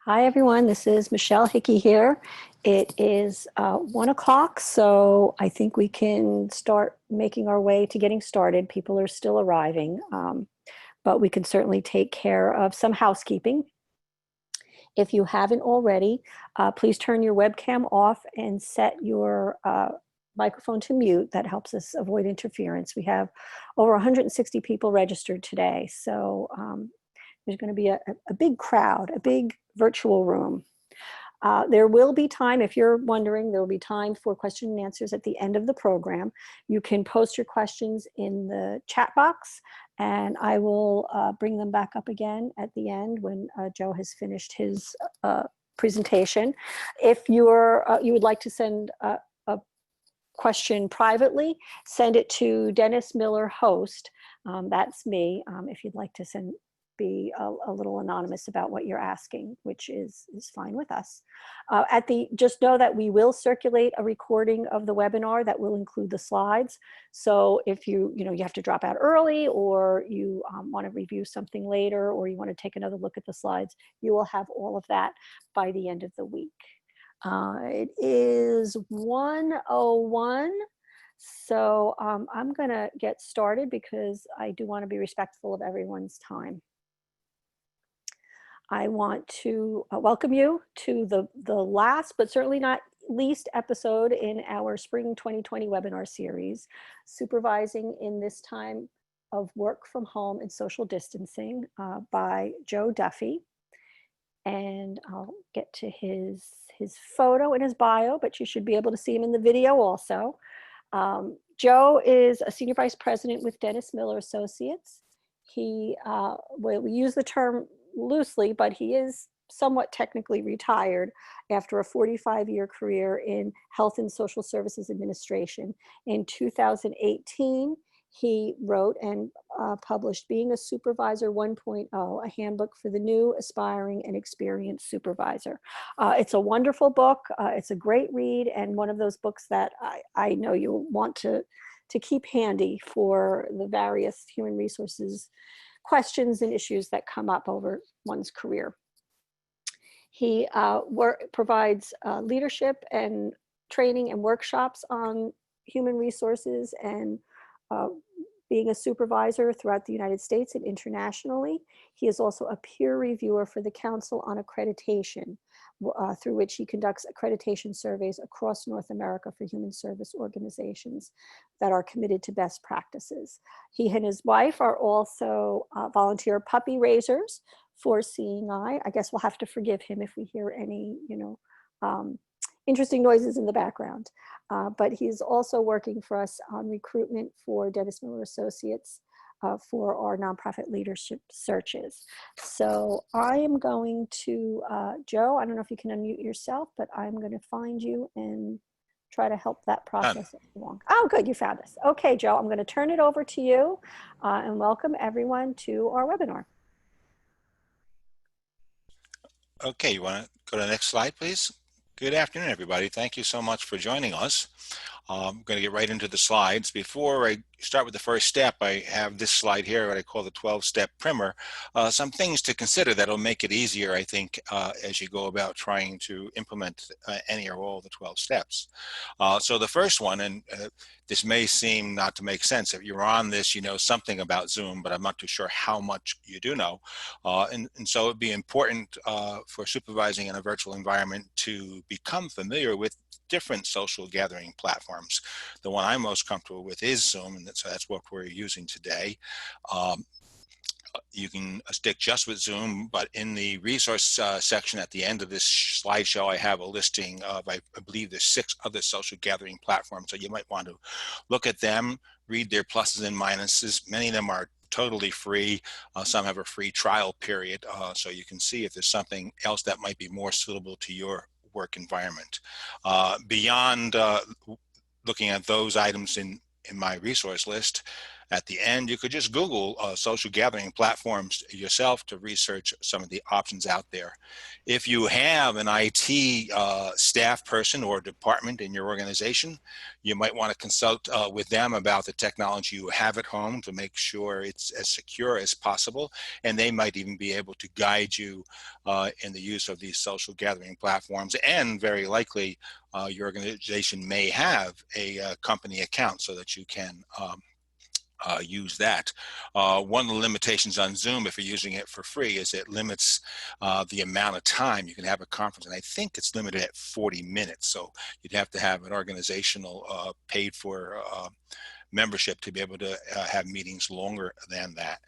Hi, everyone. This is Michelle Hickey here. It is 1 o'clock, so I think we can start making our way to getting started. People are still arriving, but we can certainly take care of some housekeeping. If you haven't already, please turn your webcam off and set your microphone to mute. That helps us avoid interference. We have over 160 people registered today, so there's going to be a big crowd, a big virtual room. There will be time, if you're wondering, there will be time for question and answers at the end of the program. You can post your questions in the chat box, and I will bring them back up again at the end when Joe has finished his presentation. If you would like to send a question privately, send it to Dennis Miller Host. That's me. If you'd like to be a little anonymous about what you're asking, which is fine with us. Just know that we will circulate a recording of the webinar that will include the slides. So if you have to drop out early, or you want to review something later, or you want to take another look at the slides, you will have all of that by the end of the week. It is 1:01. So I'm going to get started because I do want to be respectful of everyone's time. I want to welcome you to the last, but certainly not least, episode in our Spring 2020 webinar series, Supervising in This Time of Work from Home and Social Distancing, by Joe Duffy. And I'll get to his photo and his bio, but you should be able to see him in the video also. Joe is a senior vice president with Dennis Miller Associates. We use the term loosely, but he is somewhat technically retired after a 45-year career in health and social services administration. In 2018, he wrote and published Being a Supervisor 1.0, a handbook for the new, aspiring, and experienced supervisor. It's a wonderful book. It's a great read, and one of those books that I know you'll want to keep handy for the various human resources questions and issues that come up over one's career. He provides leadership and training and workshops on human resources and being a supervisor throughout the United States and internationally. He is also a peer reviewer for the Council on Accreditation, through which he conducts accreditation surveys across North America for human service organizations that are committed to best practices. He and his wife are also volunteer puppy raisers for Seeing Eye. I guess we'll have to forgive him if we hear any, interesting noises in the background. But he's also working for us on recruitment for Dennis Miller Associates for our nonprofit leadership searches. So I am going to, Joe, I don't know if you can unmute yourself, but I'm going to find you and try to help that process along. Oh, good, you found us. Okay, Joe, I'm going to turn it over to you and welcome everyone to our webinar. Okay, you want to go to the next slide, please? Good afternoon, everybody. Thank you so much for joining us. I'm going to get right into the slides. Before I start with the first step, I have this slide here, what I call the 12-step primer. Some things to consider that'll make it easier, I think, as you go about trying to implement any or all of the 12 steps. So the first one, and this may seem not to make sense. If you're on this, you know something about Zoom, but I'm not too sure how much you do know. And so it'd be important for supervising in a virtual environment to become familiar with different social gathering platforms. The one I'm most comfortable with is Zoom, and so that's what we're using today. You can stick just with Zoom, but in the resource section at the end of this slideshow, I have a listing of, I believe there's 6 other social gathering platforms, so you might want to look at them, read their pluses and minuses. Many of them are totally free. Some have a free trial period, so you can see if there's something else that might be more suitable to your work environment. Beyond looking at those items in my resource list, At the end, you could just Google social gathering platforms yourself to research some of the options out there. If you have an IT staff person or department in your organization, you might want to consult with them about the technology you have at home to make sure it's as secure as possible. And they might even be able to guide you in the use of these social gathering platforms. And very likely, your organization may have a company account so that you can use that. One of the limitations on Zoom, if you're using it for free, is it limits the amount of time you can have a conference. And I think it's limited at 40 minutes. So you'd have to have an organizational paid for membership to be able to have meetings longer than that.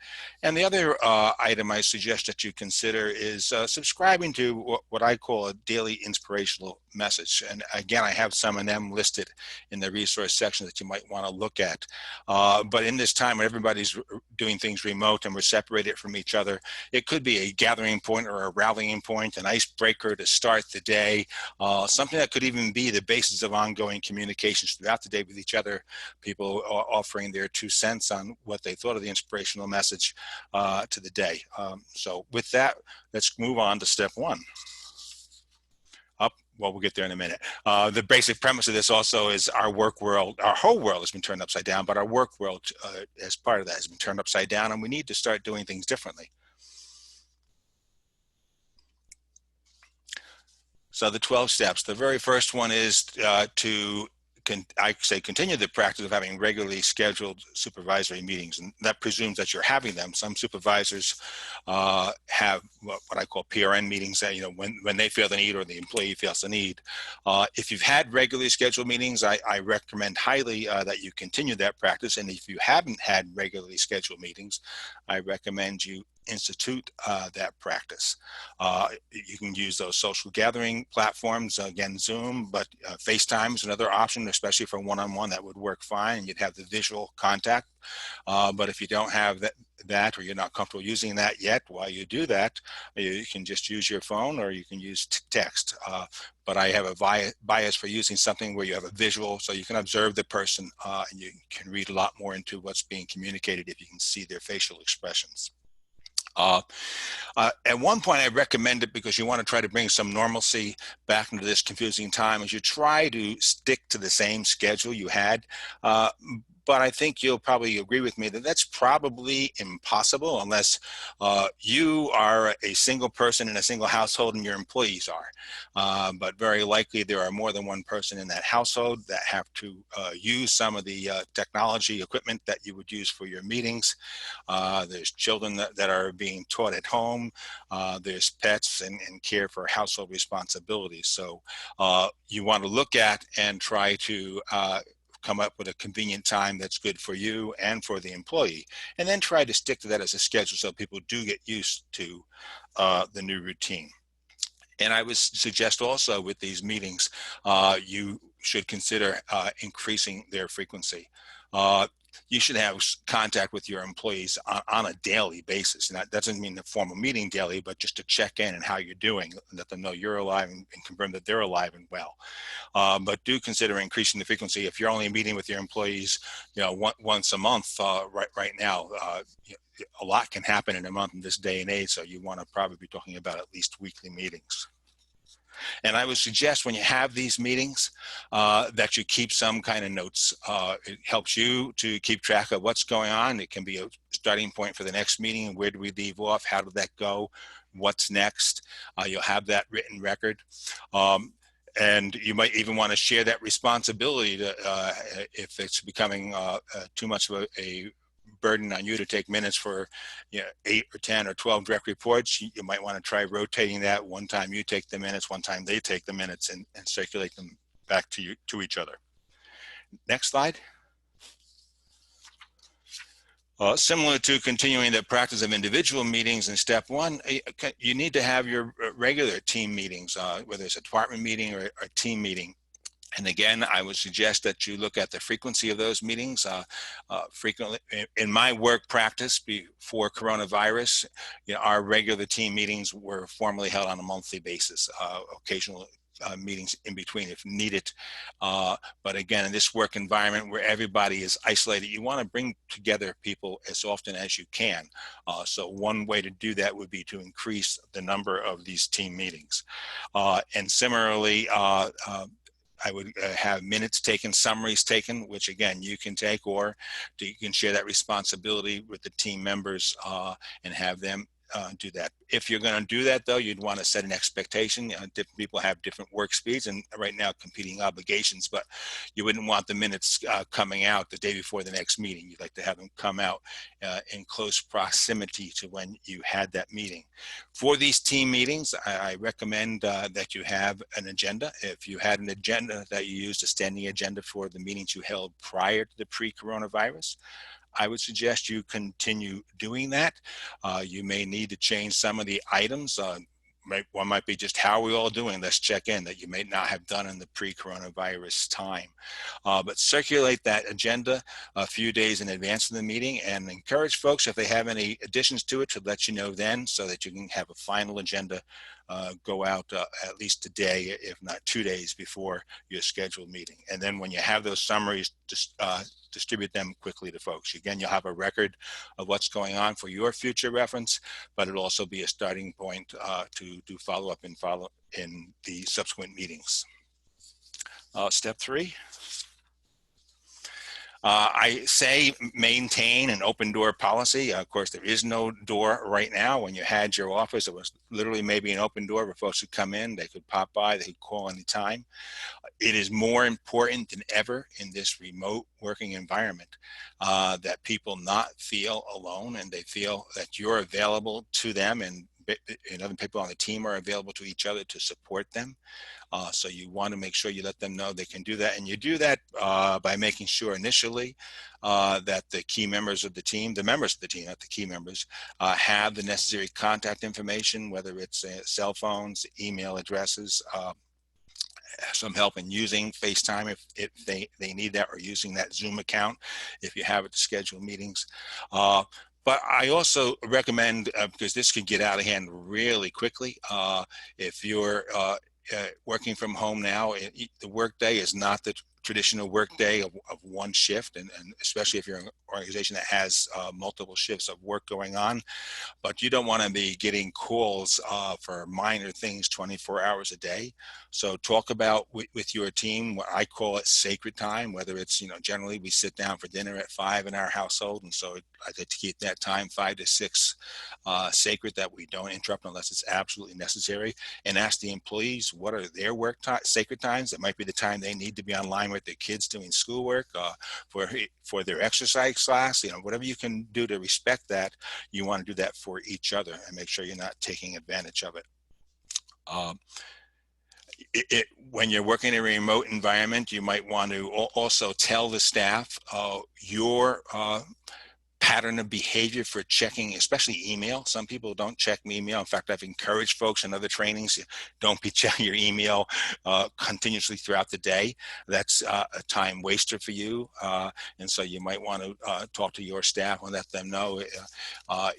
And the other item I suggest that you consider is subscribing to what I call a daily inspirational message. And again, I have some of them listed in the resource section that you might want to look at. But in this time when everybody's doing things remote and we're separated from each other, it could be a gathering point or a rallying point, an icebreaker to start the day, something that could even be the basis of ongoing communications throughout the day with each other. People offering their 2 cents on what they thought of the inspirational message to the day. So with that, let's move on to step 1. Well, we'll get there in a minute. The basic premise of this also is our work world, our whole world has been turned upside down, but our work world as part of that has been turned upside down, and we need to start doing things differently. So the 12 steps, the very first one is to continue the practice of having regularly scheduled supervisory meetings, and that presumes that you're having them. Some supervisors have what I call PRN meetings that, when they feel the need or the employee feels the need. If you've had regularly scheduled meetings, I recommend highly that you continue that practice. And if you haven't had regularly scheduled meetings, I recommend you institute that practice. You can use those social gathering platforms, again, Zoom, but FaceTime is another option, especially for one-on-one. That would work fine, and you'd have the visual contact. But if you don't have that, or you're not comfortable using that yet, while you do that, you can just use your phone or you can use text. But I have a bias for using something where you have a visual, so you can observe the person and you can read a lot more into what's being communicated if you can see their facial expressions. At one point, I recommend it because you want to try to bring some normalcy back into this confusing time as you try to stick to the same schedule you had. But I think you'll probably agree with me that that's probably impossible unless you are a single person in a single household and your employees are. But very likely there are more than one person in that household that have to use some of the technology equipment that you would use for your meetings. There's children that are being taught at home. There's pets and care for household responsibilities. So you want to look at and try to come up with a convenient time that's good for you and for the employee, and then try to stick to that as a schedule so people do get used to the new routine. And I would suggest also with these meetings, you should consider increasing their frequency. You should have contact with your employees on a daily basis. And that doesn't mean the formal meeting daily, but just to check in and how you're doing, let them know you're alive and confirm that they're alive and well. But do consider increasing the frequency. If you're only meeting with your employees, once a month, right now, a lot can happen in a month in this day and age. So you want to probably be talking about at least weekly meetings. And I would suggest when you have these meetings that you keep some kind of notes. It helps you to keep track of what's going on. It can be a starting point for the next meeting. Where do we leave off? How did that go? What's next? You'll have that written record. And you might even want to share that responsibility to, if it's becoming too much of a burden on you to take minutes for 8 or 10 or 12 direct reports. You might want to try rotating that. One time you take the minutes, one time they take the minutes, and circulate them back to each other. Next slide. Similar to continuing the practice of individual meetings in step 1, you need to have your regular team meetings, whether it's a department meeting or a team meeting. And again, I would suggest that you look at the frequency of those meetings. Frequently, in my work practice before coronavirus, our regular team meetings were formally held on a monthly basis. Occasionally, meetings in between if needed. But again, in this work environment where everybody is isolated, you want to bring together people as often as you can. So one way to do that would be to increase the number of these team meetings. And similarly, I would have minutes taken, summaries taken, which again, you can take, or you can share that responsibility with the team members and have them do that. If you're going to do that, though, you'd want to set an expectation. Different people have different work speeds and right now competing obligations, but you wouldn't want the minutes coming out the day before the next meeting. You'd like to have them come out in close proximity to when you had that meeting. For these team meetings, I recommend that you have an agenda. If you had an agenda that you used, a standing agenda for the meetings you held prior to the pre-coronavirus, I would suggest you continue doing that. You may need to change some of the items. One might be just how are we all doing? Let's check in, that you may not have done in the pre-coronavirus time. But circulate that agenda a few days in advance of the meeting and encourage folks, if they have any additions to it, to let you know then so that you can have a final agenda go out at least a day, if not 2 days before your scheduled meeting. And then when you have those summaries, just distribute them quickly to folks. Again, you'll have a record of what's going on for your future reference, but it'll also be a starting point to do follow-up in the subsequent meetings. Step 3. I say maintain an open door policy. Of course, there is no door right now. When you had your office, it was literally maybe an open door where folks could come in, they could pop by, they could call anytime. It is more important than ever in this remote working environment that people not feel alone and they feel that you're available to them and other people on the team are available to each other to support them. So you want to make sure you let them know they can do that. And you do that by making sure initially that the key members of the team, the members of the team, not the key members, have the necessary contact information, whether it's cell phones, email addresses, some help in using FaceTime if they need that, or using that Zoom account if you have it to schedule meetings. But I also recommend, because this can get out of hand really quickly, if you're working from home now, the workday is not the traditional workday of one shift, and especially if you're an organization that has multiple shifts of work going on. But you don't want to be getting calls for minor things 24 hours a day. So talk about with your team, what I call it sacred time, whether it's, generally we sit down for dinner at 5 in our household. And so I like to keep that time 5 to 6 sacred, that we don't interrupt unless it's absolutely necessary, and ask the employees what are their sacred times. It might be the time they need to be online with their kids doing schoolwork, for their exercise class, whatever you can do to respect that, you want to do that for each other and make sure you're not taking advantage of it. When you're working in a remote environment, you might want to also tell the staff your pattern of behavior for checking, especially email. Some people don't check email. In fact, I've encouraged folks in other trainings, don't be checking your email continuously throughout the day. That's a time waster for you. And so you might want to talk to your staff and let them know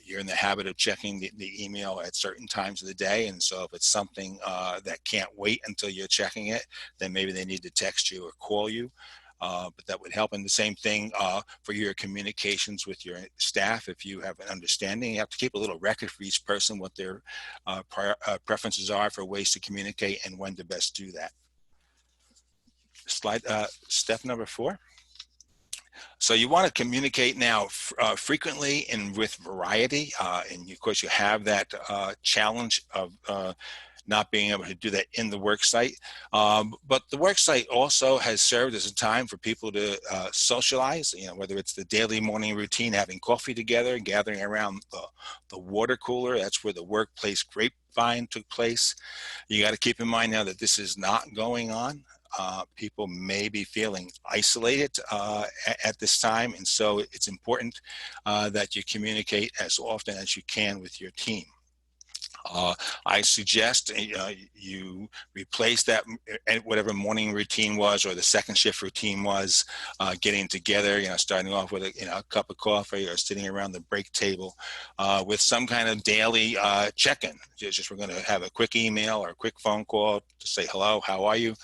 you're in the habit of checking the email at certain times of the day. And so if it's something that can't wait until you're checking it, then maybe they need to text you or call you. But that would help. And the same thing for your communications with your staff. If you have an understanding, you have to keep a little record for each person, what their preferences are for ways to communicate and when to best do that. Step number 4. So you want to communicate now frequently and with variety. And of course, you have that challenge of not being able to do that in the work site. But the work site also has served as a time for people to socialize, whether it's the daily morning routine, having coffee together, gathering around the water cooler. That's where the workplace grapevine took place. You got to keep in mind now that this is not going on. People may be feeling isolated at this time. And so it's important that you communicate as often as you can with your team. I suggest you replace that whatever morning routine was or the second shift routine was, getting together, starting off with a cup of coffee or sitting around the break table with some kind of daily check-in. Just we're going to have a quick email or a quick phone call to say hello, how are you?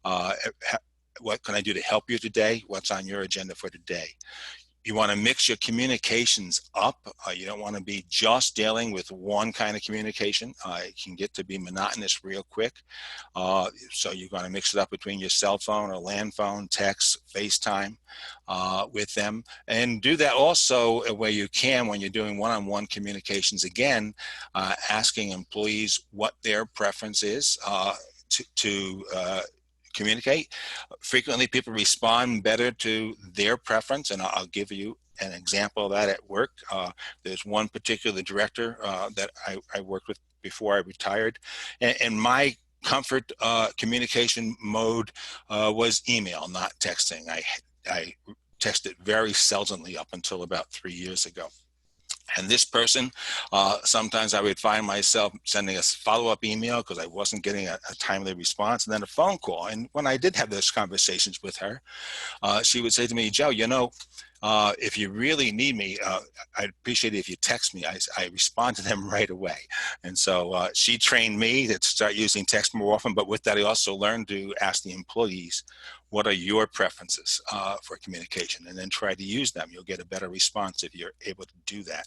Uh, what can I do to help you today? What's on your agenda for today? You want to mix your communications up. You don't want to be just dealing with one kind of communication. It can get to be monotonous real quick. So you're going to mix it up between your cell phone or land phone, text, FaceTime with them. And do that also where you can when you're doing one-on-one communications. Again, asking employees what their preference is to communicate. Frequently, people respond better to their preference, and I'll give you an example of that at work. There's one particular director that I worked with before I retired, and my comfort communication mode was email, not texting. I texted very seldomly up until about 3 years ago. And this person, sometimes I would find myself sending a follow-up email because I wasn't getting a timely response, and then a phone call. And when I did have those conversations with her, she would say to me, Joe, if you really need me, I'd appreciate it if you text me. I respond to them right away. And so she trained me to start using text more often. But with that, I also learned to ask the employees, what are your preferences for communication? And then try to use them. You'll get a better response if you're able to do that.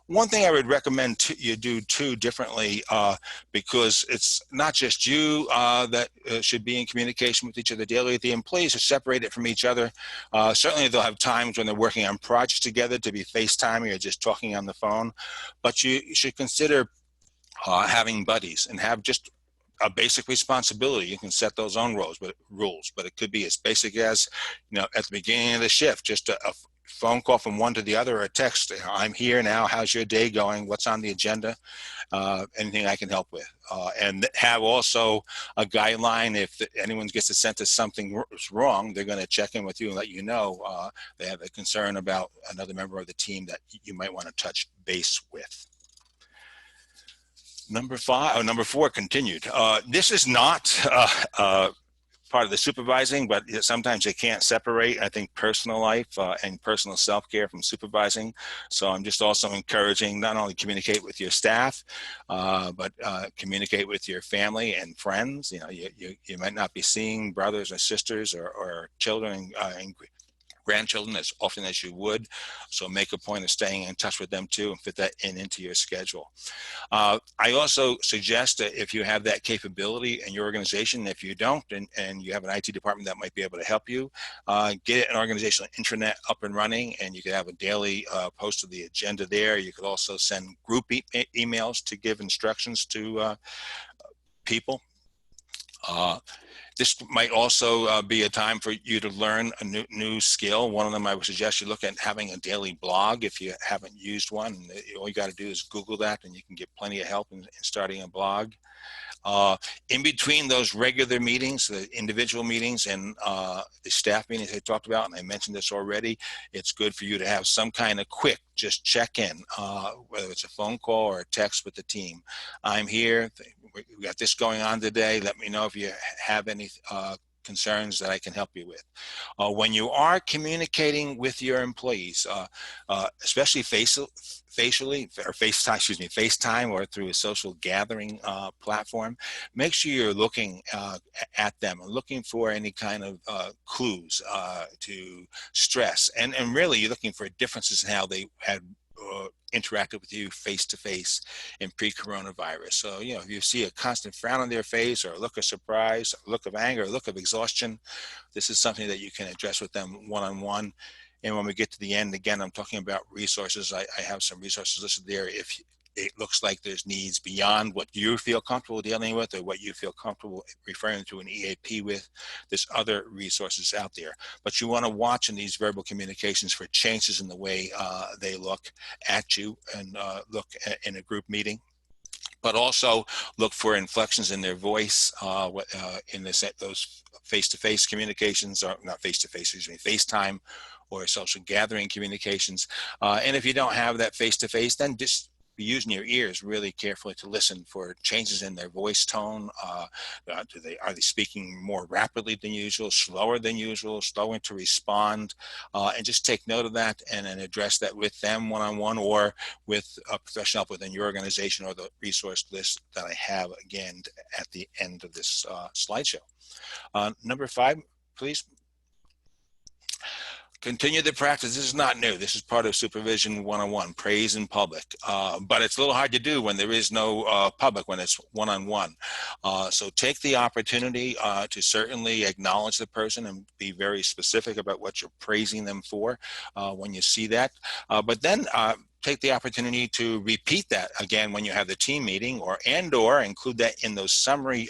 One thing I would recommend you do too differently, because it's not just you that should be in communication with each other daily. The employees are separated from each other. Certainly they'll have times when they're working on projects together to be FaceTiming or just talking on the phone, but you should consider having buddies and have just a basic responsibility. You can set those own rules, but it could be as basic as, at the beginning of the shift, just a phone call from one to the other, or a text. I'm here now. How's your day going? What's on the agenda? Anything I can help with. And have also a guideline. If anyone gets a sense that something is wrong, they're going to check in with you and let you know they have a concern about another member of the team that you might want to touch base with. Number 4, continued. This is not part of the supervising, but sometimes you can't separate, I think, personal life and personal self-care from supervising. So I'm just also encouraging not only communicate with your staff, but communicate with your family and friends. You might not be seeing brothers or sisters or children and grandchildren as often as you would. So make a point of staying in touch with them too and fit that into your schedule. I also suggest that if you have that capability in your organization, if you don't, and you have an IT department that might be able to help you, get an organizational intranet up and running, and you can have a daily post of the agenda there. You could also send group emails to give instructions to people. This might also be a time for you to learn a new skill. One of them, I would suggest you look at having a daily blog if you haven't used one. All you got to do is Google that, and you can get plenty of help in starting a blog. In between those regular meetings, the individual meetings and the staff meetings I talked about, and I mentioned this already, it's good for you to have some kind of quick, just check in, whether it's a phone call or a text with the team. I'm here, we got this going on today, let me know if you have any concerns that I can help you with. When you are communicating with your employees, especially facially or FaceTime or through a social gathering platform, make sure you're looking at them and looking for any kind of clues to stress. And really you're looking for differences in how they had interacted with you face-to-face in pre-coronavirus. So, if you see a constant frown on their face or a look of surprise, a look of anger, a look of exhaustion, this is something that you can address with them one-on-one. And when we get to the end, again, I'm talking about resources. I have some resources listed there. If it looks like there's needs beyond what you feel comfortable dealing with or what you feel comfortable referring to an EAP with, there's other resources out there. But you want to watch in these verbal communications for changes in the way they look at you and look in a group meeting. But also look for inflections in their voice in those face-to-face communications, or not face-to-face, FaceTime or social gathering communications. And if you don't have that face-to-face, then just be using your ears really carefully to listen for changes in their voice tone. Are they speaking more rapidly than usual, slower than usual, slower to respond, and just take note of that and then address that with them one-on-one or with a professional help within your organization or the resource list that I have again at the end of this slideshow. Number 5, please. Continue the practice. This is not new. This is part of Supervision 101, praise in public. But it's a little hard to do when there is no public, when it's one-on-one. So take the opportunity to certainly acknowledge the person and be very specific about what you're praising them for when you see that. But then take the opportunity to repeat that again when you have the team meeting, or include that in those summary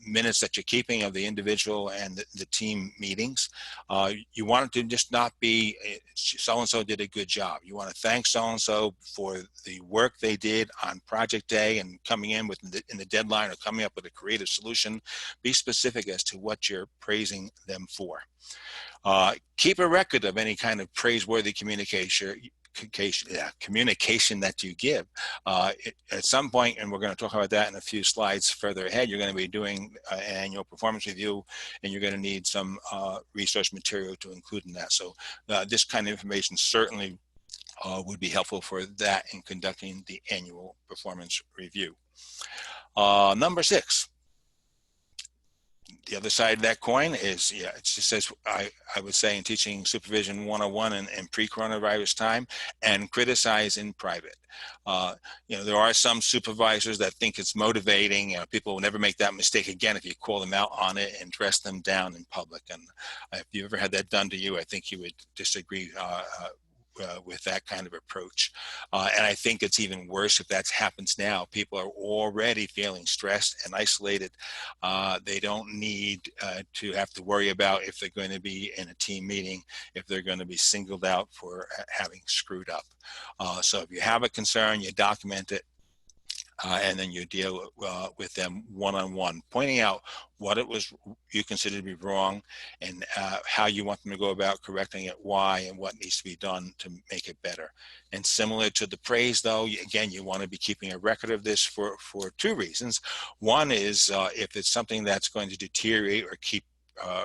minutes that you're keeping of the individual and the team meetings. You want it to just not be so-and-so did a good job. You want to thank so-and-so for the work they did on project day and coming in in the deadline or coming up with a creative solution. Be specific as to what you're praising them for. Keep a record of any kind of praiseworthy communication that you give. At some point, and we're going to talk about that in a few slides further ahead, you're going to be doing an annual performance review, and you're going to need some resource material to include in that. So this kind of information certainly would be helpful for that in conducting the annual performance review. Number 6. The other side of that coin is, it just says, I would say in teaching Supervision 101 in pre-coronavirus time, and criticize in private. There are some supervisors that think it's motivating. People will never make that mistake again if you call them out on it and dress them down in public. And if you ever had that done to you, I think you would disagree with that kind of approach. And I think it's even worse if that happens now. People are already feeling stressed and isolated. They don't need to have to worry about if they're going to be in a team meeting, if they're going to be singled out for having screwed up. So if you have a concern, you document it. And then you deal with them one-on-one, pointing out what it was you consider to be wrong, and how you want them to go about correcting it, why, and what needs to be done to make it better. And similar to the praise, though, again, you want to be keeping a record of this for 2 reasons. One is if it's something that's going to deteriorate or keep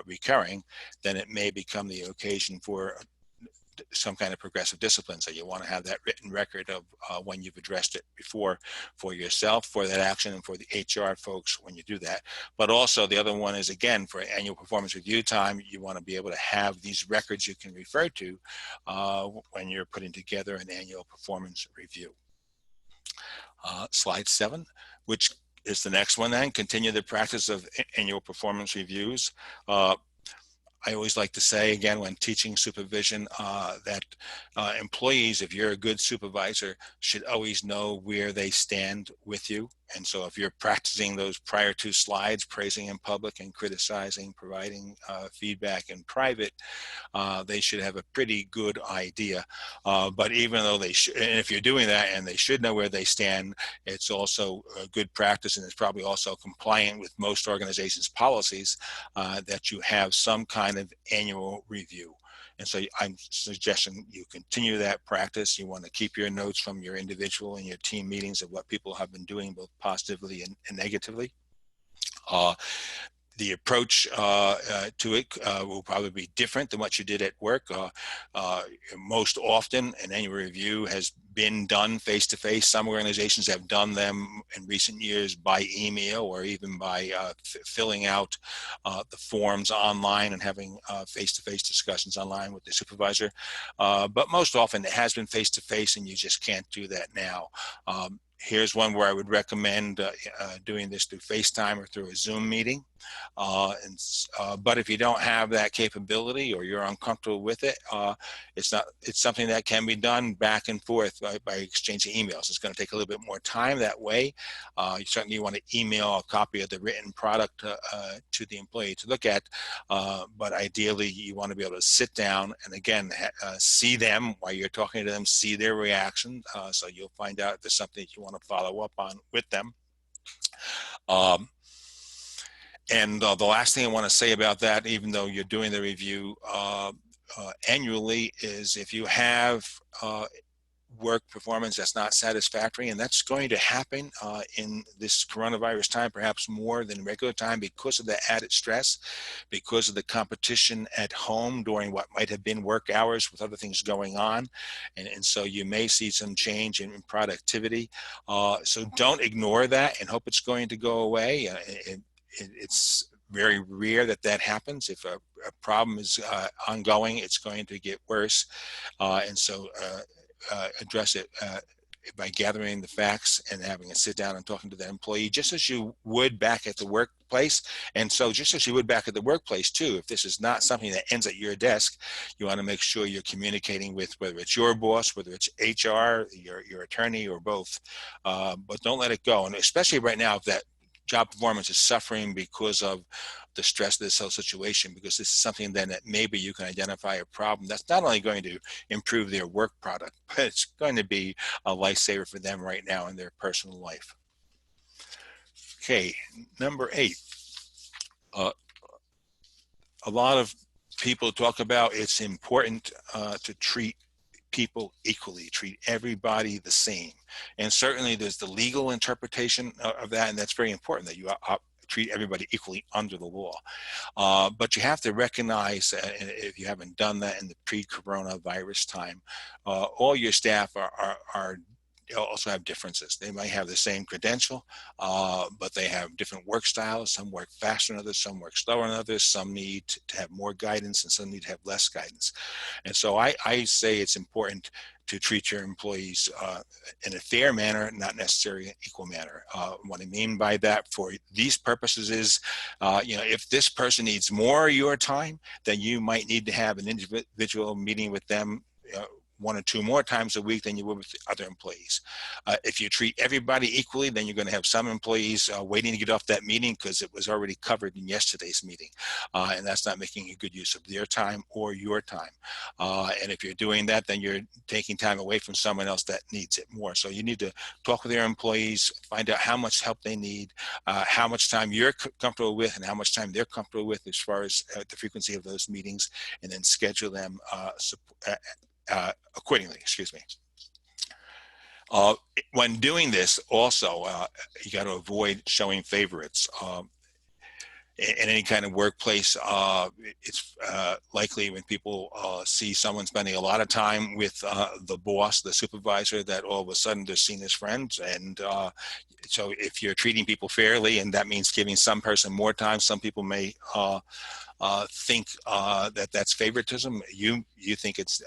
recurring, then it may become the occasion for some kind of progressive discipline. So you want to have that written record of when you've addressed it before, for yourself, for that action, and for the HR folks when you do that. But also the other one is, again, for annual performance review time, you want to be able to have these records you can refer to when you're putting together an annual performance review. Slide 7, which is the next one then. Continue the practice of annual performance reviews. I always like to say, again, when teaching supervision, that employees, if you're a good supervisor, should always know where they stand with you. And so if you're practicing those prior 2 slides, praising in public and criticizing, providing feedback in private, they should have a pretty good idea. But even though and if you're doing that and they should know where they stand, it's also a good practice, and it's probably also compliant with most organizations' policies that you have some kind of annual review. And so I'm suggesting you continue that practice. You want to keep your notes from your individual and your team meetings of what people have been doing, both positively and negatively. The approach to it will probably be different than what you did at work. Most often, an annual review has been done face-to-face. Some organizations have done them in recent years by email, or even by filling out the forms online and having face-to-face discussions online with the supervisor. But most often it has been face-to-face, and you just can't do that now. Here's one where I would recommend doing this through FaceTime or through a Zoom meeting. But if you don't have that capability, or you're uncomfortable with it, it's something that can be done back and forth by exchanging emails. It's going to take a little bit more time that way. You certainly want to email a copy of the written product to the employee to look at, but ideally you want to be able to sit down and, again, see them while you're talking to them, see their reaction, so you'll find out if there's something that you want to follow up on with them. And the last thing I want to say about that, even though you're doing the review annually, is if you have work performance that's not satisfactory, and that's going to happen in this coronavirus time, perhaps more than regular time, because of the added stress, because of the competition at home during what might have been work hours with other things going on. And so you may see some change in productivity. So don't ignore that and hope it's going to go away. It's very rare that that happens. If a problem is ongoing, it's going to get worse. And so address it by gathering the facts and having a sit down and talking to that employee, just as you would back at the workplace. And so just as you would back at the workplace too, if this is not something that ends at your desk, you want to make sure you're communicating with whether it's your boss, whether it's HR, your attorney, or both. But don't let it go. And especially right now, if that job performance is suffering because of the stress of this whole situation, because this is something then that maybe you can identify a problem that's not only going to improve their work product, but it's going to be a lifesaver for them right now in their personal life. Okay, number 8. A lot of people talk about it's important to treat people equally, treat everybody the same. And certainly there's the legal interpretation of that, and that's very important, that you treat everybody equally under the law. But you have to recognize, if you haven't done that in the pre-coronavirus time, all your staff are also have differences. They might have the same credential, but they have different work styles. Some work faster than others, some work slower than others, some need to have more guidance and some need to have less guidance. And so I say it's important to treat your employees in a fair manner, not necessarily an equal manner. What I mean by that for these purposes is, if this person needs more of your time, then you might need to have an individual meeting with them 1 or 2 more times a week than you would with other employees. If you treat everybody equally, then you're going to have some employees waiting to get off that meeting because it was already covered in yesterday's meeting. And that's not making a good use of their time or your time. And if you're doing that, then you're taking time away from someone else that needs it more. So you need to talk with your employees, find out how much help they need, how much time you're comfortable with and how much time they're comfortable with as far as the frequency of those meetings, and then schedule them accordingly, excuse me. When doing this, also, you got to avoid showing favorites. In any kind of workplace, it's likely when people see someone spending a lot of time with the boss, the supervisor, that all of a sudden they're seen as friends. And so if you're treating people fairly, and that means giving some person more time, some people may think that that's favoritism. You think it's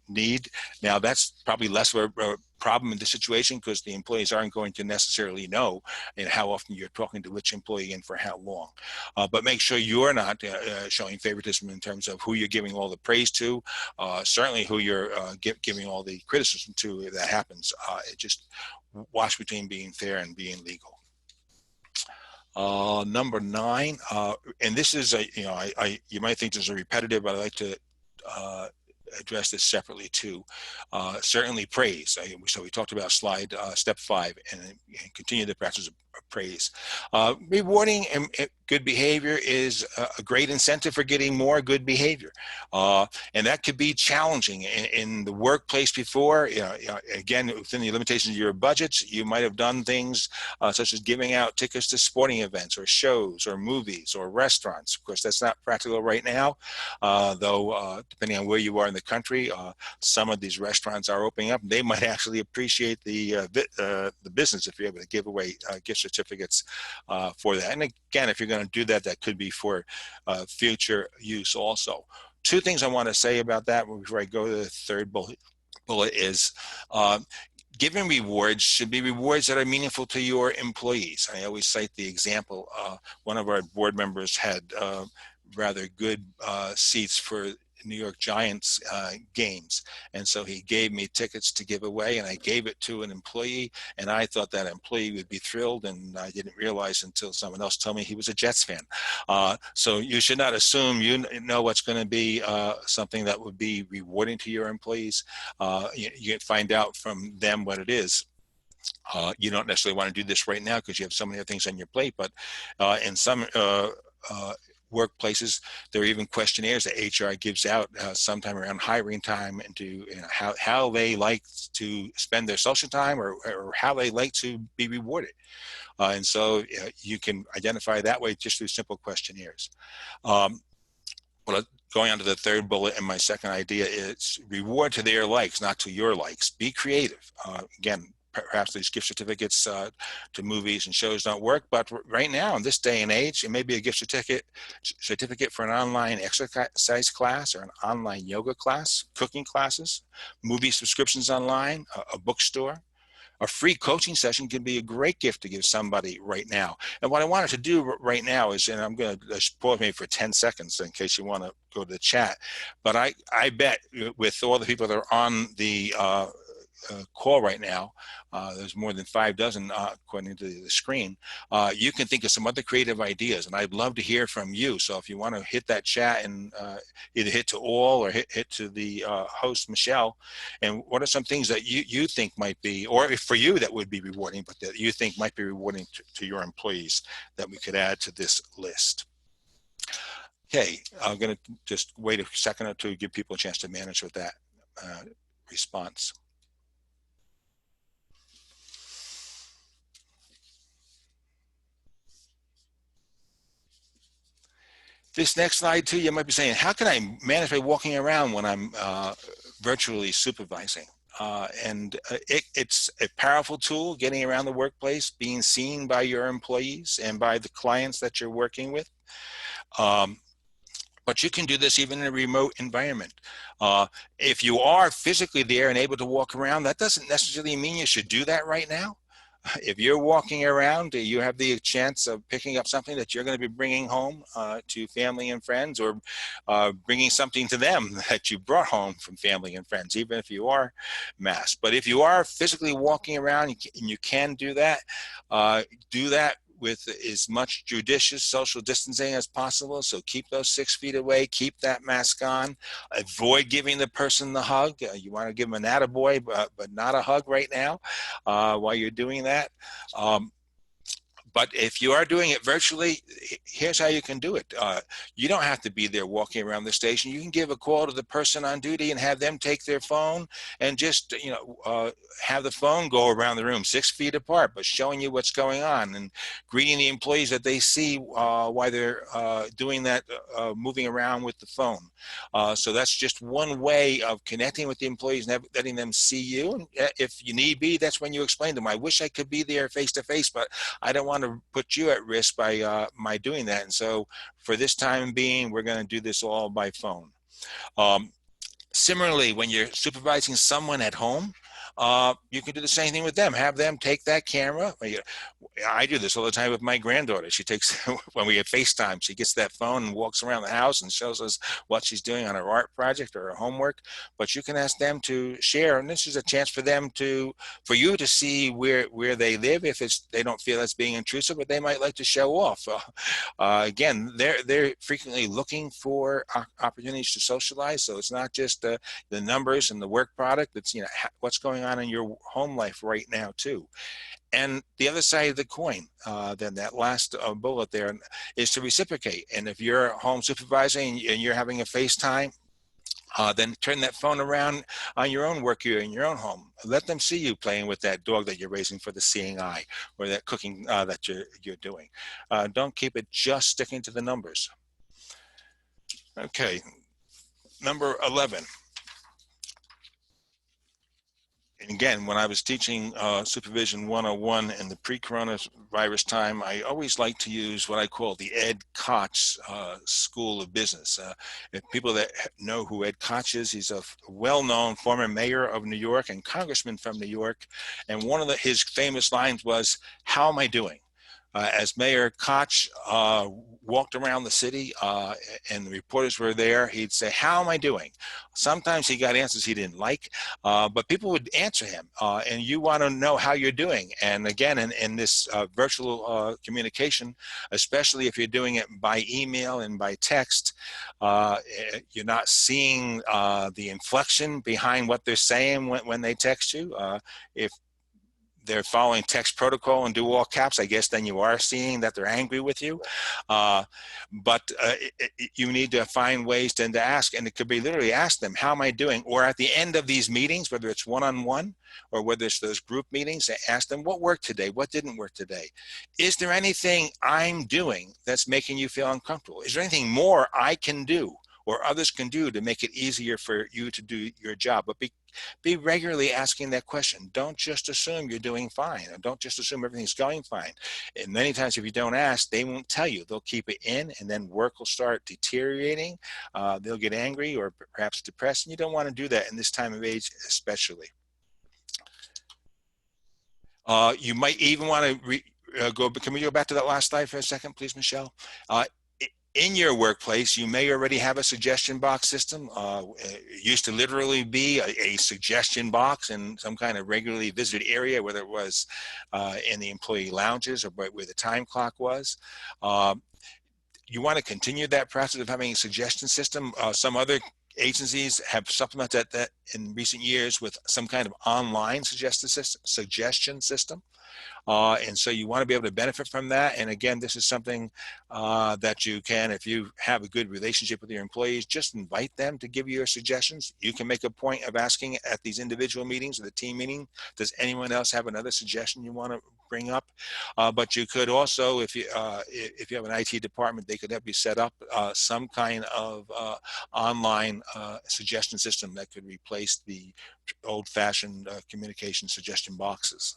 need. Now that's probably less of a problem in this situation, because the employees aren't going to necessarily know how often you're talking to which employee and for how long. But make sure you're not showing favoritism in terms of who you're giving all the praise to, certainly who you're giving all the criticism to if that happens. Just watch between being fair and being legal. Number 9, and this is you might think this is repetitive, but I like to address this separately too. Certainly praise. So we talked about step 5, and continue the practice of praise. Rewarding good behavior is a great incentive for getting more good behavior. And that could be challenging in the workplace before. Again, within the limitations of your budgets, you might have done things such as giving out tickets to sporting events or shows or movies or restaurants. Of course, that's not practical right now, though depending on where you are in the country, some of these restaurants are opening up. They might actually appreciate the business if you're able to give away gift certificates for that. And again, if you're going to do that, that could be for future use also. 2 things I want to say about that before I go to the third bullet is giving rewards should be rewards that are meaningful to your employees. I always cite the example, one of our board members had rather good seats for New York Giants games. And so he gave me tickets to give away, and I gave it to an employee, and I thought that employee would be thrilled, and I didn't realize until someone else told me he was a Jets fan. So you should not assume you know what's going to be something that would be rewarding to your employees. You find out from them what it is. You don't necessarily want to do this right now because you have so many other things on your plate, but in some workplaces, there are even questionnaires that HR gives out sometime around hiring time into how they like to spend their social time, or how they like to be rewarded. And so you can identify that way just through simple questionnaires. Well, going on to the third bullet, and my second idea is reward to their likes, not to your likes. Be creative. Again, perhaps these gift certificates to movies and shows don't work, but right now in this day and age, it may be a gift certificate for an online exercise class, or an online yoga class, cooking classes, movie subscriptions online, a bookstore. A free coaching session can be a great gift to give somebody right now. And what I wanted to do right now is, and I'm going to just pause me for 10 seconds in case you want to go to the chat, but I bet with all the people that are on the call right now, there's more than 5 dozen according to the screen, you can think of some other creative ideas, and I'd love to hear from you. So if you want to hit that chat and either hit to all or hit to the host, Michelle, and what are some things that you think might be, or if for you that would be rewarding, but that you think might be rewarding to your employees, that we could add to this list. Okay, I'm going to just wait a second or two to give people a chance to manage with that response. This next slide too, you might be saying, how can I manage by walking around when I'm virtually supervising? It's a powerful tool, getting around the workplace, being seen by your employees and by the clients that you're working with. But you can do this even in a remote environment. If you are physically there and able to walk around, that doesn't necessarily mean you should do that right now. If you're walking around, you have the chance of picking up something that you're going to be bringing home to family and friends, or bringing something to them that you brought home from family and friends, even if you are masked. But if you are physically walking around, and you can do that with as much judicious social distancing as possible. So keep those 6 feet away, keep that mask on, avoid giving the person the hug. You want to give them an attaboy, but not a hug right now while you're doing that. But if you are doing it virtually, here's how you can do it. You don't have to be there walking around the station. You can give a call to the person on duty and have them take their phone and just, have the phone go around the room 6 feet apart, but showing you what's going on and greeting the employees that they see while they're doing that, moving around with the phone. So that's just one way of connecting with the employees and letting them see you. And if you need be, that's when you explain to them, I wish I could be there face to face, but I don't want to put you at risk by my doing that. And so for this time being, we're going to do this all by phone. Similarly, when you're supervising someone at home, you can do the same thing with them. Have them take that camera. I do this all the time with my granddaughter. She takes, when we have FaceTime, she gets that phone and walks around the house and shows us what she's doing on her art project or her homework. But you can ask them to share, and this is a chance for you to see where they live, if they don't feel that's being intrusive, but they might like to show off. Again, they're frequently looking for opportunities to socialize. So it's not just the numbers and the work product. It's what's going on in your home life right now too. And the other side of the coin, then that last bullet there, is to reciprocate. And if you're home supervising and you're having a FaceTime, then turn that phone around on your own work here in your own home. Let them see you playing with that dog that you're raising for the seeing eye, or that cooking that you're doing. Don't keep it just sticking to the numbers. Okay, number 11. And again, when I was teaching Supervision 101 in the pre-coronavirus time, I always like to use what I call the Ed Koch School of Business. If people that know who Ed Koch is, he's a well-known former mayor of New York and congressman from New York. And one of his famous lines was, "How am I doing?" As Mayor Koch walked around the city and the reporters were there, he'd say, "How am I doing?" Sometimes he got answers he didn't like, but people would answer him, and you want to know how you're doing. And again, in this virtual communication, especially if you're doing it by email and by text, you're not seeing the inflection behind what they're saying when they text you. If they're following text protocol and do all caps, I guess then you are seeing that they're angry with you. But you need to find ways to ask, and it could be literally ask them, how am I doing? Or at the end of these meetings, whether it's one-on-one or whether it's those group meetings, ask them, what worked today? What didn't work today? Is there anything I'm doing that's making you feel uncomfortable? Is there anything more I can do or others can do to make it easier for you to do your job? But be regularly asking that question. Don't just assume you're doing fine, or don't just assume everything's going fine. And many times if you don't ask, they won't tell you. They'll keep it in, and then work will start deteriorating. They'll get angry or perhaps depressed, and you don't want to do that in this time of age especially. You might even want to can we go back to that last slide for a second, please, Michelle? In your workplace, you may already have a suggestion box system. It used to literally be a suggestion box in some kind of regularly visited area, whether it was in the employee lounges or where the time clock was. You want to continue that process of having a suggestion system. Some other agencies have supplemented that in recent years with some kind of online suggestion system. And so you want to be able to benefit from that. And again, this is something that you can, if you have a good relationship with your employees, just invite them to give you your suggestions. You can make a point of asking at these individual meetings or the team meeting, does anyone else have another suggestion you want to bring up? But you could also, if you have an IT department, they could help you set up some kind of online suggestion system that could replace the old-fashioned communication suggestion boxes.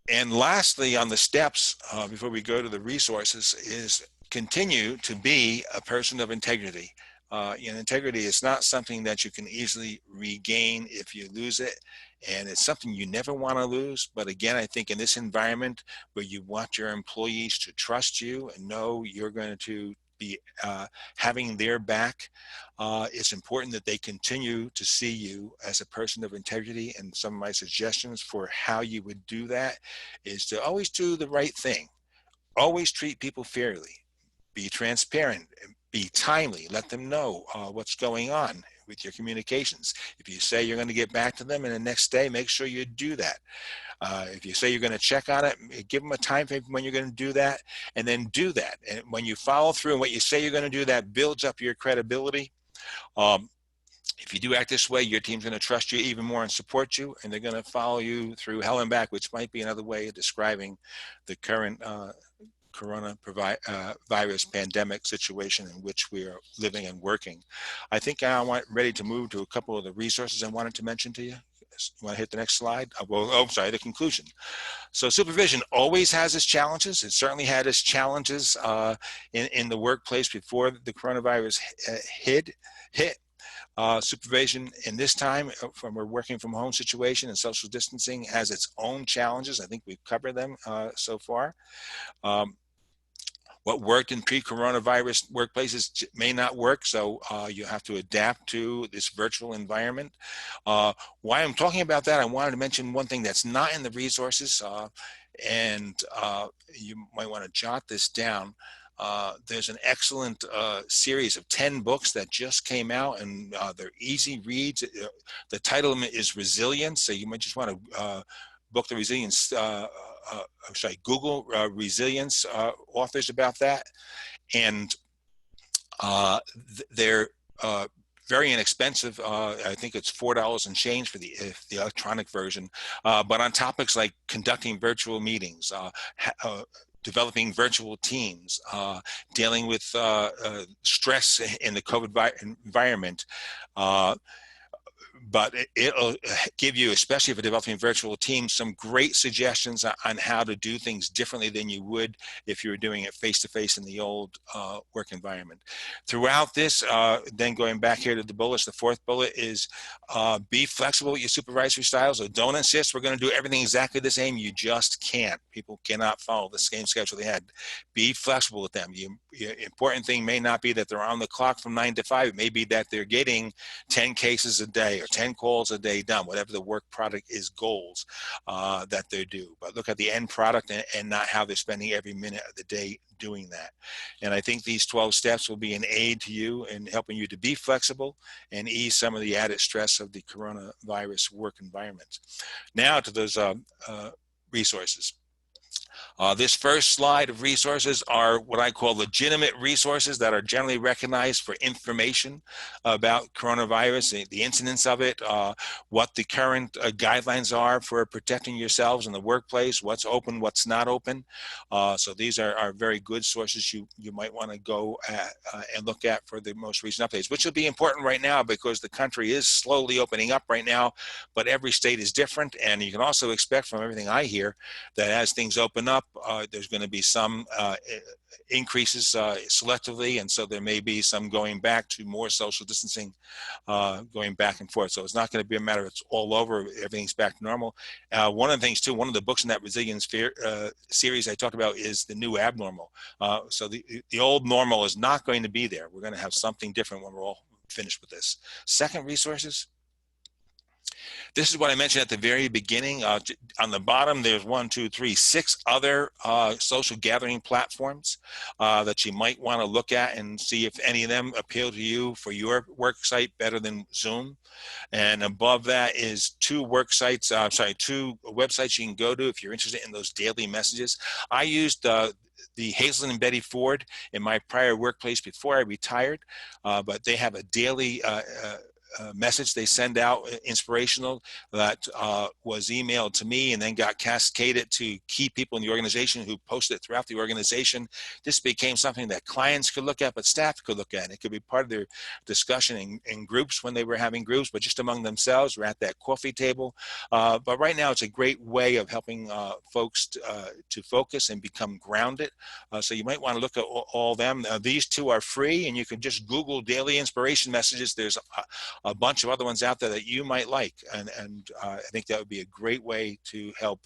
And lastly, on the steps, before we go to the resources, is continue to be a person of integrity. Integrity is not something that you can easily regain if you lose it. And it's something you never want to lose. But again, I think in this environment where you want your employees to trust you and know you're going to be having their back, it's important that they continue to see you as a person of integrity. And some of my suggestions for how you would do that is to always do the right thing. Always treat people fairly. Be transparent. Be timely. Let them know what's going on with your communications. If you say you're going to get back to them in the next day, make sure you do that. If you say you're going to check on it, give them a time frame when you're going to do that, and then do that. And when you follow through and what you say you're going to do, that builds up your credibility. If you do act this way, your team's going to trust you even more and support you, and they're going to follow you through hell and back, which might be another way of describing the current coronavirus pandemic situation in which we are living and working. I think I'm ready to move to a couple of the resources I wanted to mention to you. You want to hit the next slide? The conclusion. So supervision always has its challenges. It certainly had its challenges in the workplace before the coronavirus hit. Supervision in this time from a working from home situation and social distancing has its own challenges. I think we've covered them so far. What worked in pre-coronavirus workplaces may not work, so you have to adapt to this virtual environment. Why I'm talking about that, I wanted to mention one thing that's not in the resources, and you might want to jot this down. There's an excellent series of 10 books that just came out, and they're easy reads. The title is Resilience, so you might just want to book the Resilience, Google resilience authors about that. And they're very inexpensive. I think it's $4 and change for the electronic version. But on topics like conducting virtual meetings, developing virtual teams, dealing with stress in the COVID environment, but it'll give you, especially for developing virtual teams, some great suggestions on how to do things differently than you would if you were doing it face-to-face in the old work environment. Throughout this, then going back here to the bullets, the fourth bullet is be flexible with your supervisory styles. So don't insist we're going to do everything exactly the same. You just can't. People cannot follow the same schedule they had. Be flexible with them. The important thing may not be that they're on the clock from 9 to 5. It may be that they're getting 10 cases a day or 10 10 calls a day done, whatever the work product is goals that they do. But look at the end product and not how they're spending every minute of the day doing that. And I think these 12 steps will be an aid to you in helping you to be flexible and ease some of the added stress of the coronavirus work environment. Now to those resources. This first slide of resources are what I call legitimate resources that are generally recognized for information about coronavirus, the incidence of it, what the current guidelines are for protecting yourselves in the workplace, what's open, what's not open. So these are very good sources you might want to go and look at for the most recent updates, which will be important right now because the country is slowly opening up right now, but every state is different. And you can also expect from everything I hear that as things open up, there's going to be some increases selectively, and so there may be some going back to more social distancing, going back and forth. So it's not going to be a matter of it's all over, everything's back to normal. One of the things too, one of the books in that resilience series I talked about is the new abnormal. So the old normal is not going to be there. We're going to have something different when we're all finished with this. Second, resources. This is what I mentioned at the very beginning. On the bottom, there's 6 other social gathering platforms that you might want to look at and see if any of them appeal to you for your work site better than Zoom. And above that is 2 websites you can go to if you're interested in those daily messages. I used the Hazelden and Betty Ford in my prior workplace before I retired, but they have a daily message they send out, inspirational, that was emailed to me and then got cascaded to key people in the organization who posted it throughout the organization. This became something that clients could look at, but staff could look at. It could be part of their discussion in groups when they were having groups, but just among themselves or at that coffee table. But right now, it's a great way of helping folks to focus and become grounded. So you might want to look at all them. These 2 are free, and you can just Google daily inspiration messages. There's a bunch of other ones out there that you might like, and I think that would be a great way to help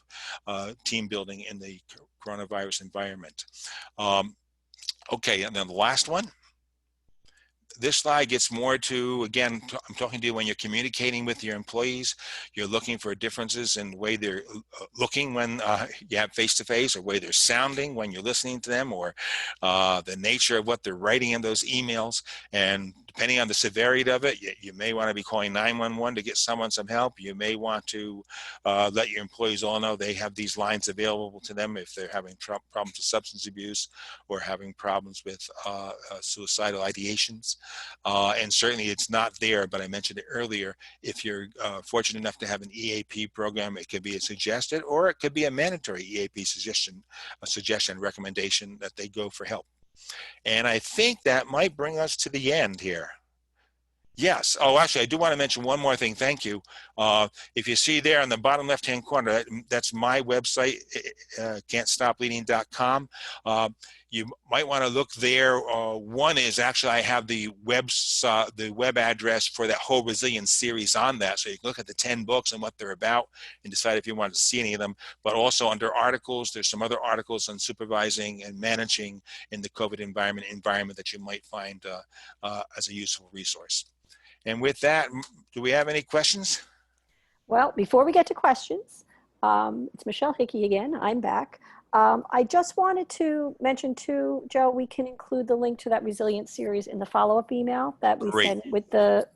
team building in the coronavirus environment. Okay, and then the last one. This slide gets more to, again, I'm talking to you when you're communicating with your employees, you're looking for differences in the way they're looking when you have face-to-face, or way they're sounding when you're listening to them, or the nature of what they're writing in those emails. And depending on the severity of it, you may want to be calling 911 to get someone some help. You may want to let your employees all know they have these lines available to them if they're having problems with substance abuse or having problems with suicidal ideations. And certainly it's not there, but I mentioned it earlier. If you're fortunate enough to have an EAP program, it could be a suggested, or it could be a mandatory EAP suggestion recommendation that they go for help. And I think that might bring us to the end here. Yes. Oh, actually, I do want to mention one more thing. Thank you. If you see there on the bottom left-hand corner, that's my website, can'tstopleading.com. You might want to look there. One is actually I have the web address for that whole resilience series on that, so you can look at the 10 books and what they're about and decide if you want to see any of them. But also under articles, there's some other articles on supervising and managing in the COVID environment that you might find as a useful resource. And with that, do we have any questions? Well, before we get to questions, it's Michelle Hickey again. I'm back. I just wanted to mention too, Joe, we can include the link to that resilience series in the follow-up email that we sent with the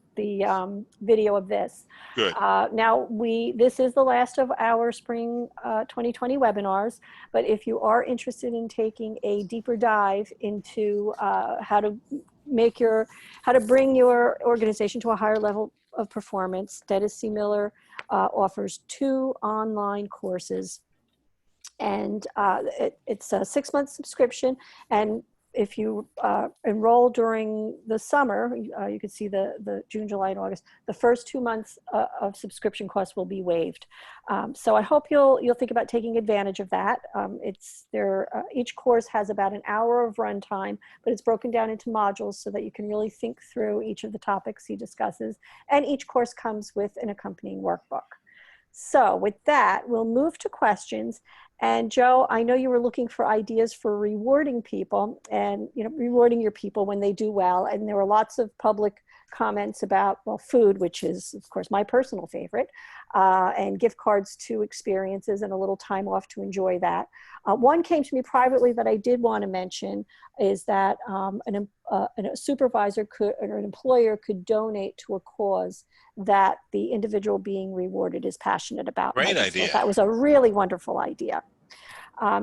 video of this. Good. Now, this is the last of our spring 2020 webinars, but if you are interested in taking a deeper dive into how to bring your organization to a higher level of performance, Dennis C. Miller offers 2 online courses, and it's a 6-month subscription. And if you enroll during the summer, you can see the June, July, and August. The first 2 months of subscription costs will be waived. So I hope you'll think about taking advantage of that. Each course has about an hour of runtime, but it's broken down into modules so that you can really think through each of the topics he discusses. And each course comes with an accompanying workbook. So with that, we'll move to questions. And Joe, I know you were looking for ideas for rewarding people and rewarding your people when they do well. And there were lots of public comments about, well, food, which is, of course, my personal favorite, and gift cards to experiences and a little time off to enjoy that. One came to me privately that I did want to mention is that a supervisor could, or an employer could donate to a cause that the individual being rewarded is passionate about. And I Great just thought idea. that was a really wonderful idea.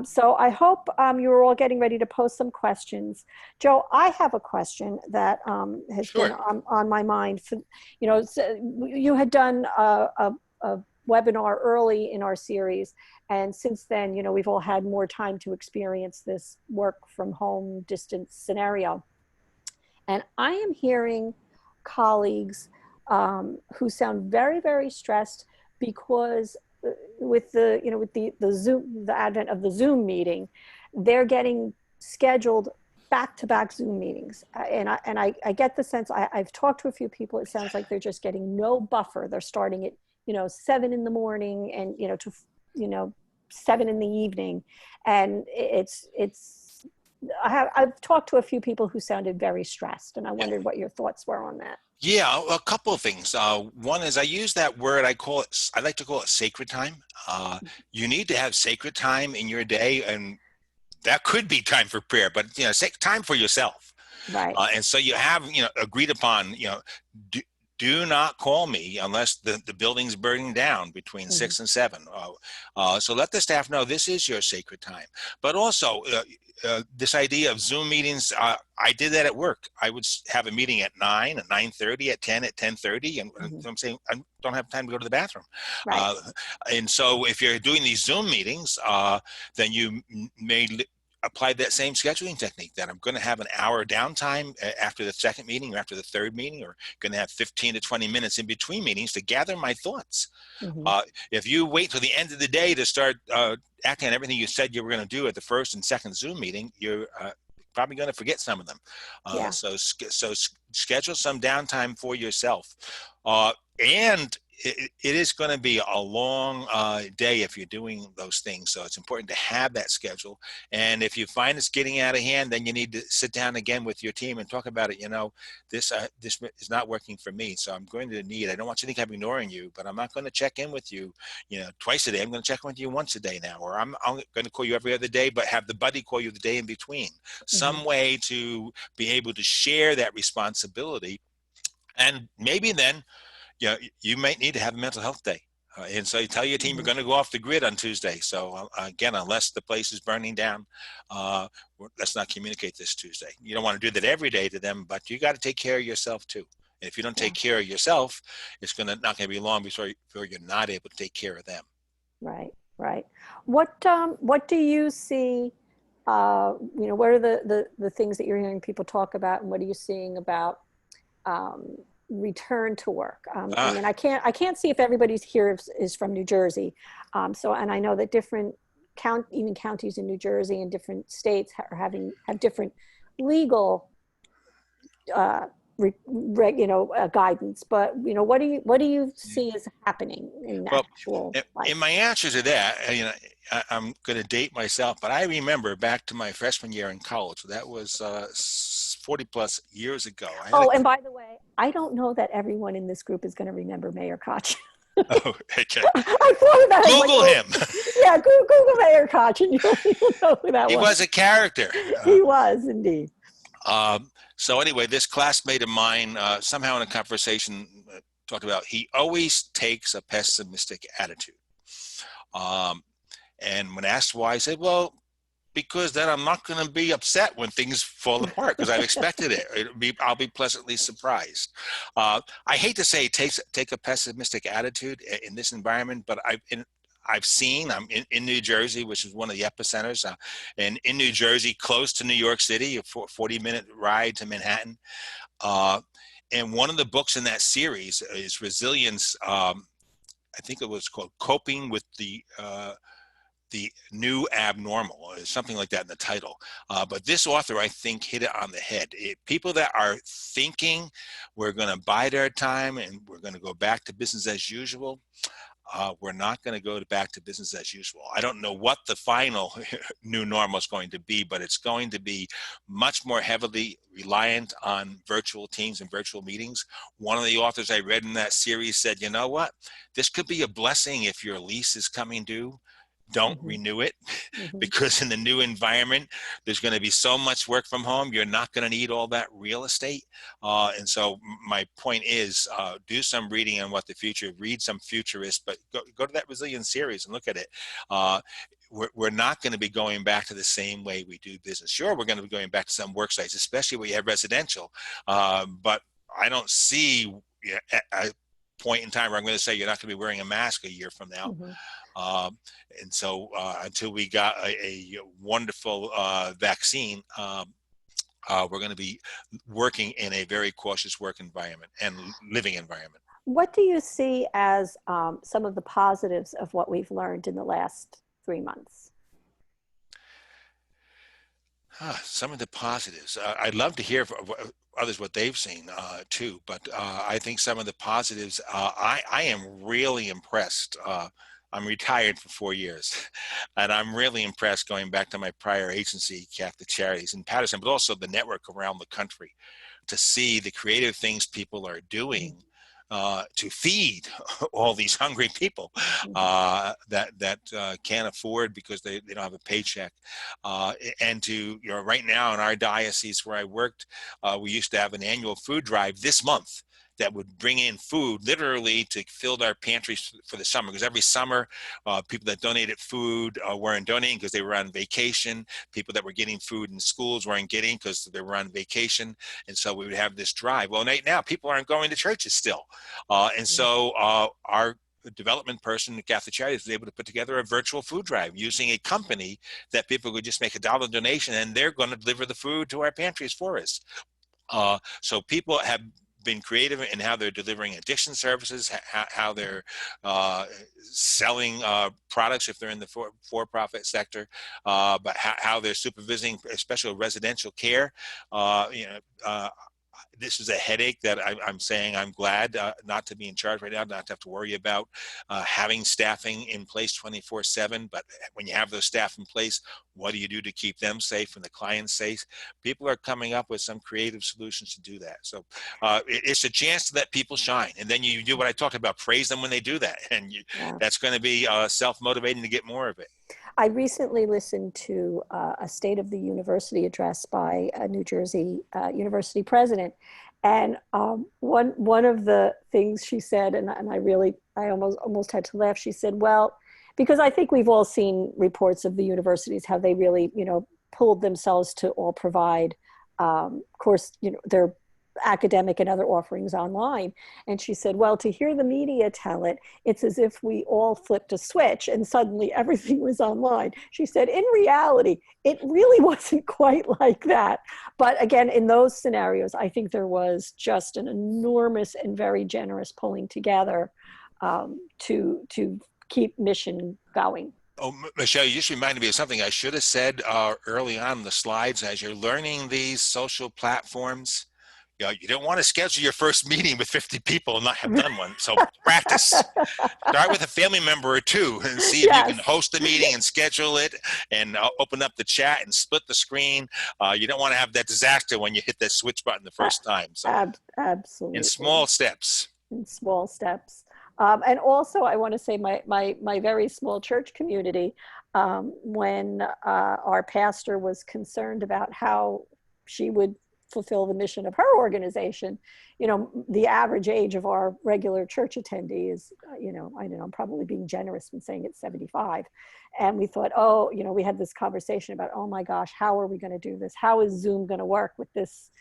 So I hope you're all getting ready to post some questions. Joe, I have a question that has been Sure. on my mind. For, so you had done a webinar early in our series, and since then, we've all had more time to experience this work from home distance scenario. And I am hearing colleagues who sound very, very stressed because with the Zoom, the advent of the Zoom meeting, they're getting scheduled back-to-back Zoom meetings. And I get the sense, I've talked to a few people, it sounds like they're just getting no buffer. They're starting at, 7 in the morning and, to, 7 in the evening. And I've talked to a few people who sounded very stressed, and I wondered what your thoughts were on that. Yeah, a couple of things. One is I use that word, I like to call it sacred time. You need to have sacred time in your day, and that could be time for prayer, but time for yourself. Right. And so you have, agreed upon, do not call me unless the building's burning down between 6 and 7. So let the staff know this is your sacred time. But also, this idea of Zoom meetings, I did that at work. I would have a meeting at 9, at 9:30, at 10, at 10:30, and I'm saying I don't have time to go to the bathroom. Right. And so if you're doing these Zoom meetings, then you may apply that same scheduling technique, that I'm going to have an hour downtime after the second meeting or after the third meeting, or going to have 15 to 20 minutes in between meetings to gather my thoughts. If you wait till the end of the day to start acting on everything you said you were going to do at the first and second Zoom meeting, you're probably going to forget some of them. So schedule some downtime for yourself. And it is going to be a long day if you're doing those things. So it's important to have that schedule. And if you find it's getting out of hand, then you need to sit down again with your team and talk about it. This is not working for me. So I'm going to I don't want you to think I'm ignoring you, but I'm not going to check in with you, twice a day. I'm going to check in with you once a day now, or I'm going to call you every other day, but have the buddy call you the day in between. Some way to be able to share that responsibility. And maybe then, you might need to have a mental health day. And so you tell your team you're going to go off the grid on Tuesday. So again, unless the place is burning down, let's not communicate this Tuesday. You don't want to do that every day to them, but you got to take care of yourself too. And if you don't take care of yourself, it's not going to be long before you're not able to take care of them. Right. What do you see? What are the things that you're hearing people talk about, and what are you seeing about return to work? I mean, I can't see if everybody's here is from New Jersey. And I know that different even counties in New Jersey and different states have different legal guidance. But what do you see is happening in actual life? In my answer to that, I'm going to date myself, but I remember back to my freshman year in college. That was 40 plus years ago. And by the way, I don't know that everyone in this group is going to remember Mayor Koch. Oh, okay. I thought about Google him. Yeah, Google Mayor Koch, and you'll know who that was. He was a character. He was indeed. So anyway, this classmate of mine, somehow in a conversation, talked about he always takes a pessimistic attitude. And when asked why, I said, well, because then I'm not going to be upset when things fall apart because I've expected it. I'll be pleasantly surprised. I hate to say take a pessimistic attitude in this environment, but I'm in New Jersey, which is one of the epicenters, and in New Jersey, close to New York City, a 40-minute ride to Manhattan. And one of the books in that series is Resilience. I think it was called Coping with the New Abnormal, or something like that in the title. But this author, I think, hit it on the head. People that are thinking we're going to bide our time and we're going to go back to business as usual, we're not going to go back to business as usual. I don't know what the final new normal is going to be, but it's going to be much more heavily reliant on virtual teams and virtual meetings. One of the authors I read in that series said, you know what, this could be a blessing if your lease is coming due. Don't Mhm. renew it Mhm. because in the new environment, there's going to be so much work from home. You're not going to need all that real estate. And so my point is do some reading on what the future, read some futurists, but go to that resilience series and look at it. We're not going to be going back to the same way we do business. Sure, we're going to be going back to some work sites, especially where you have residential. But I don't see a point in time where I'm going to say you're not going to be wearing a mask a year from now. Mhm. Um, and so until we got a wonderful vaccine, we're going to be working in a very cautious work environment and living environment. What do you see as some of the positives of what we've learned in the last 3 months? Some of the positives. I'd love to hear from others what they've seen too, but I think some of the positives. I am really impressed. I'm retired for 4 years, and I'm really impressed going back to my prior agency, Catholic Charities in Patterson, but also the network around the country, to see the creative things people are Mhm. doing to feed all these hungry people Mhm. that can't afford because they don't have a paycheck. And to, right now in our diocese where I worked, we used to have an annual food drive this month that would bring in food literally to fill our pantries for the summer, because every summer people that donated food weren't donating because they were on vacation. People that were getting food in schools weren't getting because they were on vacation. And so we would have this drive. Well, right now people aren't going to churches still. And so our development person at Catholic Charities was able to put together a virtual food drive using a company that people could just make $1 donation and they're going to deliver the food to our pantries for us. So people have been creative in how they're delivering addiction services, how they're selling products if they're in the for-profit sector, but how they're supervising, especially residential care. This is a headache that I'm saying I'm glad not to be in charge right now, not to have to worry about having staffing in place 24/7. But when you have those staff in place, what do you do to keep them safe and the clients safe? People are coming up with some creative solutions to do that. So it's a chance to let people shine. And then you do what I talked about, praise them when they do that. And Yeah. that's going to be self-motivating to get more of it. I recently listened to a State of the University address by a New Jersey university president, and one of the things she said, and I almost had to laugh. She said, "Well, because I think we've all seen reports of the universities how they really, pulled themselves to all provide, of course, their academic and other offerings online." And she said, well, to hear the media tell it, it's as if we all flipped a switch and suddenly everything was online. She said, in reality, it really wasn't quite like that. But again, in those scenarios, I think there was just an enormous and very generous pulling together to keep mission going. Oh, Michelle, you just reminded me of something I should have said early on in the slides. As you're learning these social platforms, you don't want to schedule your first meeting with 50 people and not have done one. So practice. Start with a family member or two and see if you can Yes. host a meeting and schedule it and open up the chat and split the screen. You don't want to have that disaster when you hit that switch button the first time. So in Absolutely. small steps. In small steps. And also, I want to say my very small church community, when our pastor was concerned about how she would fulfill the mission of her organization, the average age of our regular church attendee is, I know I'm probably being generous in saying it's 75. And we thought, we had this conversation about, oh my gosh, how are we going to do this? How is Zoom going to work with this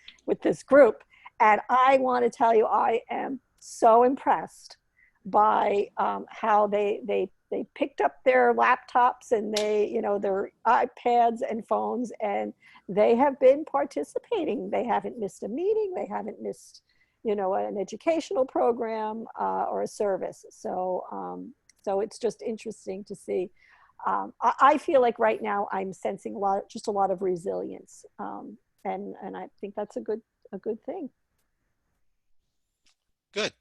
group? And I want to tell you, I am so impressed by how they picked up their laptops and their iPads and phones, and they have been participating. They haven't missed a meeting. They haven't missed an educational program or a service. So it's just interesting to see. I feel like right now I'm sensing a lot of resilience, and I think that's a good thing. Good.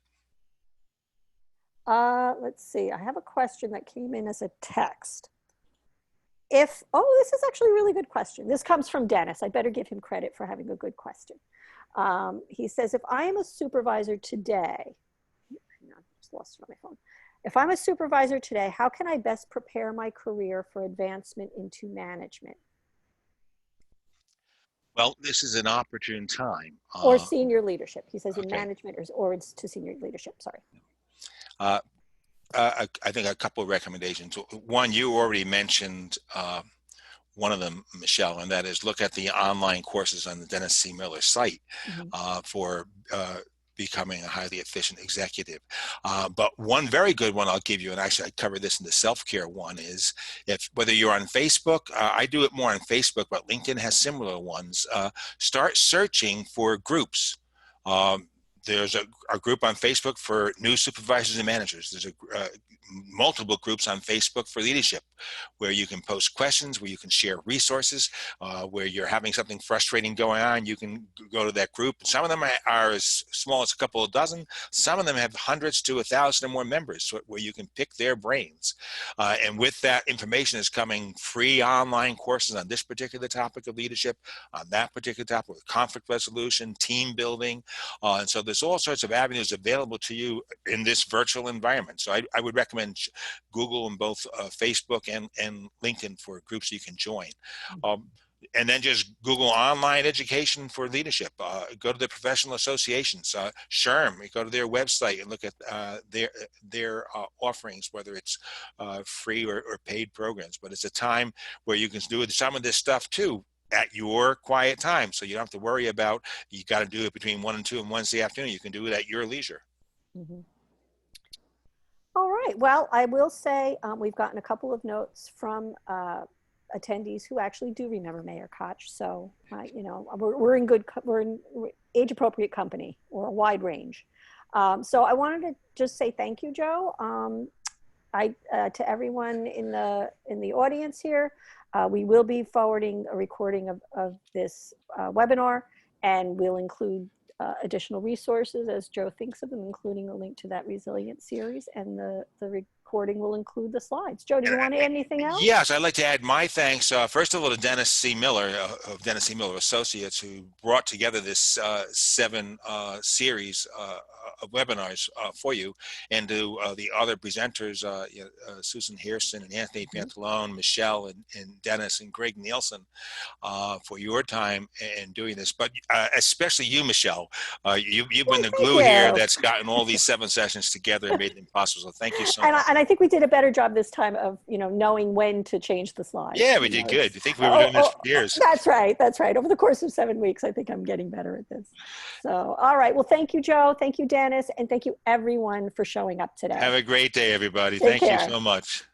Let's see. I have a question that came in as a text. This is actually a really good question. This comes from Dennis. I better give him credit for having a good question. He says, if I am a supervisor today, hang on, just lost it on my phone. If I'm a supervisor today, how can I best prepare my career for advancement into management? Well, this is an opportune time. Or senior leadership. He says in Okay. management or it's to senior leadership, sorry. Uh, I think a couple of recommendations. One, you already mentioned one of them, Michelle, and that is look at the online courses on the Dennis C. Miller site for becoming a highly efficient executive. But one very good one I'll give you, and actually I cover this in the self-care one, is whether you're on Facebook, I do it more on Facebook, but LinkedIn has similar ones. Start searching for groups. There's a group on Facebook for new supervisors and managers. There's multiple groups on Facebook for leadership, where you can post questions, where you can share resources, where you're having something frustrating going on, you can go to that group. Some of them are as small as a couple of dozen. Some of them have hundreds to 1,000 or more members, where you can pick their brains. And with that information is coming free online courses on this particular topic of leadership, on that particular topic of conflict resolution, team building. And so there's all sorts of avenues available to you in this virtual environment. So I would recommend Google and both Facebook and LinkedIn for groups you can join. And then just Google online education for leadership. Go to the professional associations. SHRM, you go to their website and look at their offerings, whether it's free or paid programs. But it's a time where you can do some of this stuff too at your quiet time. So you don't have to worry about, you got to do it between 1 and 2 on Wednesday afternoon. You can do it at your leisure. Mm-hmm. All right. Well, I will say we've gotten a couple of notes from attendees who actually do remember Mayor Koch. So, we're in age appropriate company, or a wide range. So I wanted to just say thank you, Joe. To everyone in the audience here. We will be forwarding a recording of this webinar, and we'll include additional resources as Joe thinks of them, including a link to that resilient series, and the recording will include the slides. Joe, do you want to add anything else? Yes, I'd like to add my thanks, first of all, to Dennis C. Miller of Dennis C. Miller Associates, who brought together this 7 series of webinars for you, and to the other presenters, Susan Hairston and Anthony Pantalone, Michelle and Dennis and Greg Nielsen, for your time in doing this. But especially you, Michelle, you've been the glue here that's gotten all these 7 sessions together and made it possible. So thank you so much. And I think we did a better job this time of knowing when to change the slides. Yeah, we did good. I think we were doing this for years. That's right. That's right. Over the course of 7 weeks, I think I'm getting better at this. So, all right. Well, thank you, Joe. Thank you, Dennis. And thank you, everyone, for showing up today. Have a great day, everybody. Take care. Thank you so much.